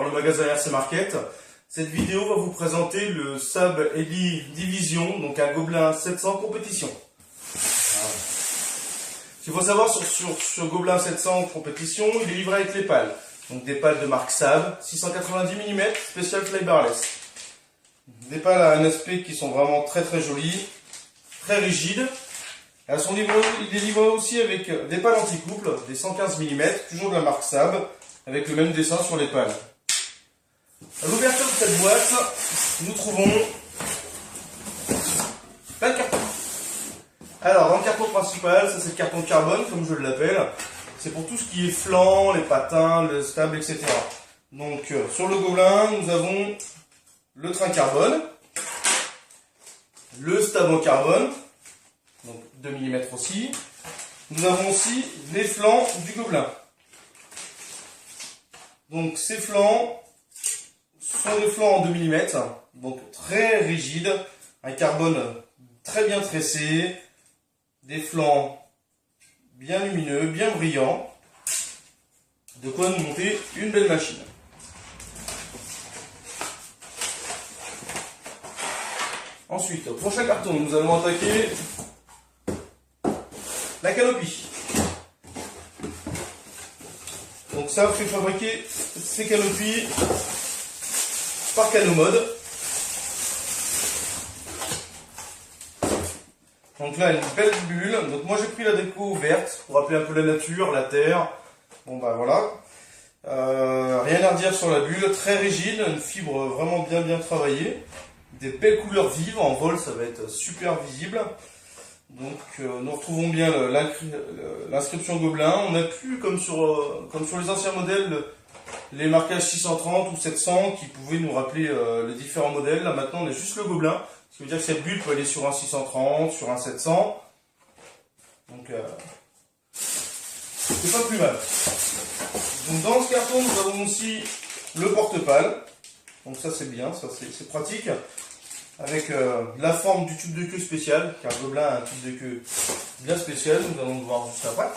le magasin RC Market. Cette vidéo va vous présenter le Saab Heli Division, donc un Gobelin 700 compétition. Voilà. Ce qu'il faut savoir sur ce Gobelin 700 compétition, il est livré avec les pales. Donc des pales de marque Saab, 690 mm, spécial fly barless. Des pales à un aspect qui sont vraiment très jolies, très rigides. Il est livré aussi avec des pales anti-couple, des 115 mm, toujours de la marque Saab, avec le même dessin sur les pales. À l'ouverture de cette boîte, nous trouvons plein de cartons. Alors, dans le carton principal, ça c'est le carton carbone, comme je l'appelle. C'est pour tout ce qui est flanc, les patins, le stable, etc. Donc, sur le Gobelin, nous avons le train carbone, le stable en carbone, donc 2 mm aussi. Nous avons aussi les flancs du Gobelin. Donc, ces flancs sont des flancs en 2 mm, donc très rigides, un carbone très bien tressé, des flancs bien lumineux, bien brillants, de quoi nous monter une belle machine. Ensuite, au prochain carton, nous allons attaquer la canopie. Donc ça fait fabriquer ces canopies par Canomode. Donc là, une belle bulle. Donc moi j'ai pris la déco verte pour rappeler un peu la nature, la terre. Bon bah voilà. Rien à redire sur la bulle, très rigide, une fibre vraiment bien travaillée. Des belles couleurs vives, en vol ça va être super visible. Donc nous retrouvons bien l'inscription Gobelin. On n'a plus comme sur les anciens modèles les marquages 630 ou 700 qui pouvaient nous rappeler les différents modèles. Là maintenant on a juste le Gobelin. Ce qui veut dire que cette bulle peut aller sur un 630, sur un 700. Donc c'est pas plus mal. Donc dans ce carton nous avons aussi le porte-pales. Donc ça c'est bien, ça c'est pratique. Avec la forme du tube de queue spécial, car le Gobelin a un tube de queue bien spécial, nous allons le voir juste après.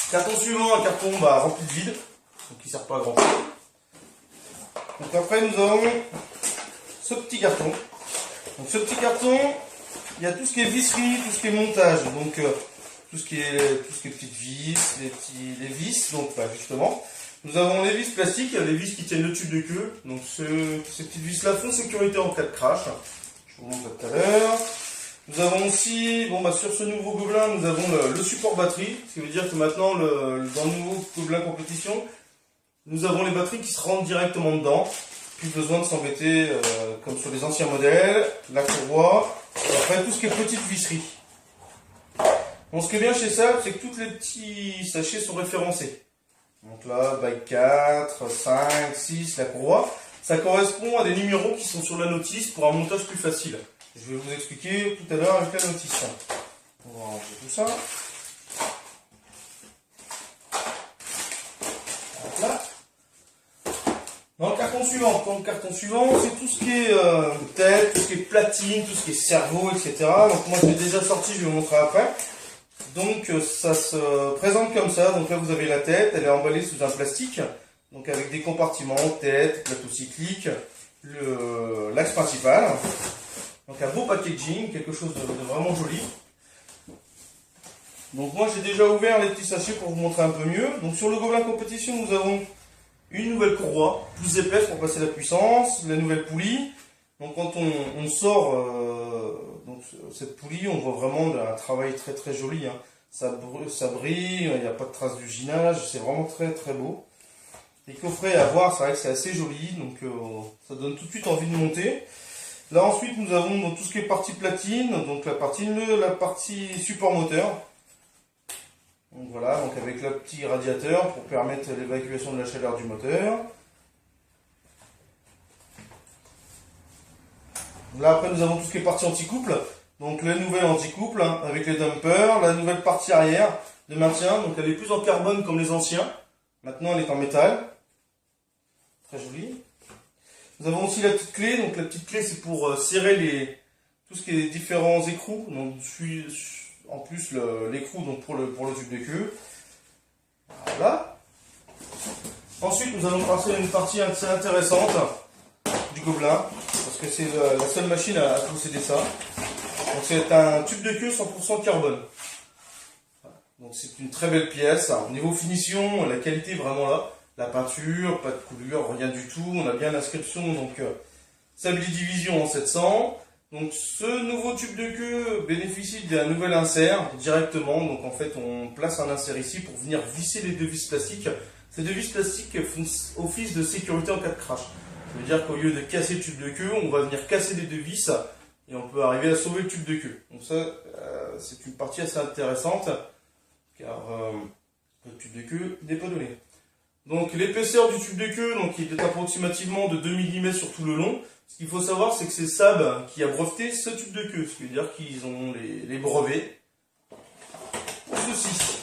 Carton suivant, un carton rempli de vide, donc qui ne sert pas à grand chose. Donc après nous avons ce petit carton. Donc ce petit carton, il y a tout ce qui est visserie, tout ce qui est montage, donc tout ce qui est petites vis, les vis, donc justement. Nous avons les vis plastiques, les vis qui tiennent le tube de queue. Donc ces petites vis là font sécurité en cas de crash. Je vous montre tout à l'heure. Nous avons aussi, sur ce nouveau Gobelin, nous avons le support batterie. Ce qui veut dire que maintenant, dans le nouveau Gobelin compétition, nous avons les batteries qui se rentrent directement dedans. Plus besoin de s'embêter comme sur les anciens modèles, la courroie, et après tout ce qui est petite visserie. Bon, ce qui est bien chez Saab, c'est que tous les petits sachets sont référencés. Donc là, bague 4, 5, 6, la courroie, ça correspond à des numéros qui sont sur la notice pour un montage plus facile. Je vais vous expliquer tout à l'heure avec la notice. On va ranger tout ça. Là. Dans le carton suivant, c'est tout ce qui est tête, tout ce qui est platine, tout ce qui est cerveau, etc. Donc moi je l'ai déjà sorti, je vais vous montrer après. Donc ça se présente comme ça. Donc là vous avez la tête, elle est emballée sous un plastique, donc avec des compartiments, tête, plateau cyclique, l'axe principal. Donc un beau packaging, quelque chose de vraiment joli. Donc moi j'ai déjà ouvert les petits sachets pour vous montrer un peu mieux. Donc sur le Gobelin compétition nous avons une nouvelle courroie, plus épaisse pour passer la puissance, la nouvelle poulie. Donc quand on sort cette poulie, on voit vraiment un travail très joli. Hein. Ça brille, il n'y a pas de traces d'usinage, c'est vraiment très beau. Les coffrets à voir, c'est vrai que c'est assez joli, donc ça donne tout de suite envie de monter. Là ensuite nous avons tout ce qui est partie platine, donc la partie support moteur. Donc voilà, donc avec le petit radiateur pour permettre l'évacuation de la chaleur du moteur. Là après nous avons tout ce qui est partie anti-couple, donc la nouvelle anti-couple avec les dumpers, la nouvelle partie arrière de maintien, donc elle est plus en carbone comme les anciens, maintenant elle est en métal, très jolie. Nous avons aussi la petite clé, donc la petite clé c'est pour serrer tout ce qui est différents écrous, donc en plus l'écrou donc pour le tube de queue. Voilà. Ensuite, nous allons passer à une partie assez intéressante du Gobelin, parce que c'est la seule machine à posséder ça. Donc c'est un tube de queue 100% carbone. Donc c'est une très belle pièce. Au niveau finition, la qualité est vraiment là. La peinture, pas de coulure, rien du tout. On a bien l'inscription, donc Sabli Division en 700. Donc ce nouveau tube de queue bénéficie d'un nouvel insert directement. Donc en fait on place un insert ici pour venir visser les deux vis plastiques. Ces deux vis plastiques font office de sécurité en cas de crash. Ça veut dire qu'au lieu de casser le tube de queue, on va venir casser les deux vis et on peut arriver à sauver le tube de queue. Donc ça c'est une partie assez intéressante car le tube de queue n'est pas donné. Donc l'épaisseur du tube de queue, donc il est approximativement de 2 mm sur tout le long. Ce qu'il faut savoir, c'est que c'est Saab qui a breveté ce tube de queue, ce qui veut dire qu'ils ont les brevets pour ceci.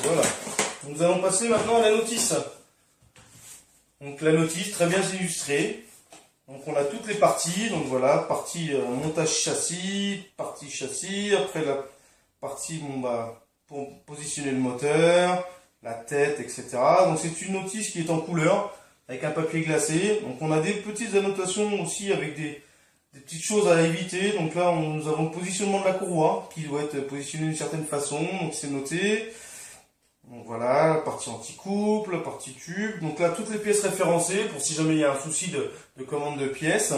Voilà. Nous allons passer maintenant à la notice. Donc la notice, très bien illustrée. Donc on a toutes les parties. Donc voilà, partie montage châssis, après la partie pour positionner le moteur, la tête, etc. Donc c'est une notice qui est en couleur, avec un papier glacé. Donc on a des petites annotations aussi avec des petites choses à éviter. Donc là nous avons le positionnement de la courroie qui doit être positionné d'une certaine façon. Donc c'est noté. Donc voilà, la partie anti-couple, la partie tube. Donc là toutes les pièces référencées pour si jamais il y a un souci de commande de pièces.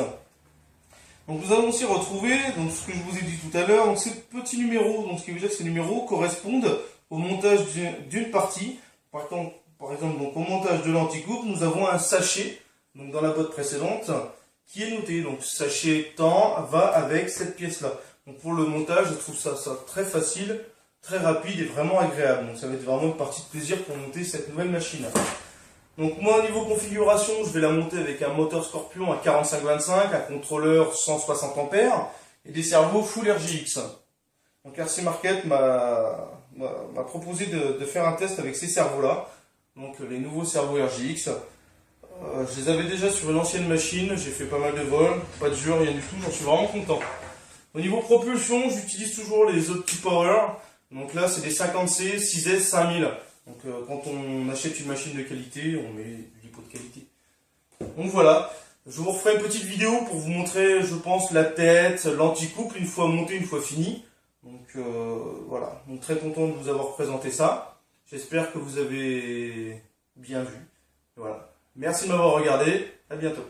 Donc nous allons aussi retrouver donc, ce que je vous ai dit tout à l'heure, donc ces petits numéros. Donc ce qui veut dire que ces numéros correspondent au montage d'une partie. Par exemple, donc, au montage de l'anti-couple, nous avons un sachet, donc dans la boîte précédente, qui est noté. Donc sachet temps va avec cette pièce-là. Donc pour le montage, je trouve ça très facile, très rapide et vraiment agréable. Donc ça va être vraiment une partie de plaisir pour monter cette nouvelle machine. Donc moi au niveau configuration, je vais la monter avec un moteur Scorpion à 45-25, un contrôleur 160 ampères et des servos full RGX. Donc RC Market m'a proposé de faire un test avec ces servos-là. Donc les nouveaux servos RGX. Je les avais déjà sur une ancienne machine, j'ai fait pas mal de vols, pas de jeu, rien du tout, j'en suis vraiment content. Au niveau propulsion, j'utilise toujours les OptiPower. Donc là c'est des 50C 6S 5000. Donc quand on achète une machine de qualité, on met du lipo de qualité. Donc voilà, je vous referai une petite vidéo pour vous montrer, je pense, la tête, l'anti-couple, une fois monté, une fois fini. Donc voilà, donc très content de vous avoir présenté ça. J'espère que vous avez bien vu. Voilà. Merci de m'avoir regardé, à bientôt.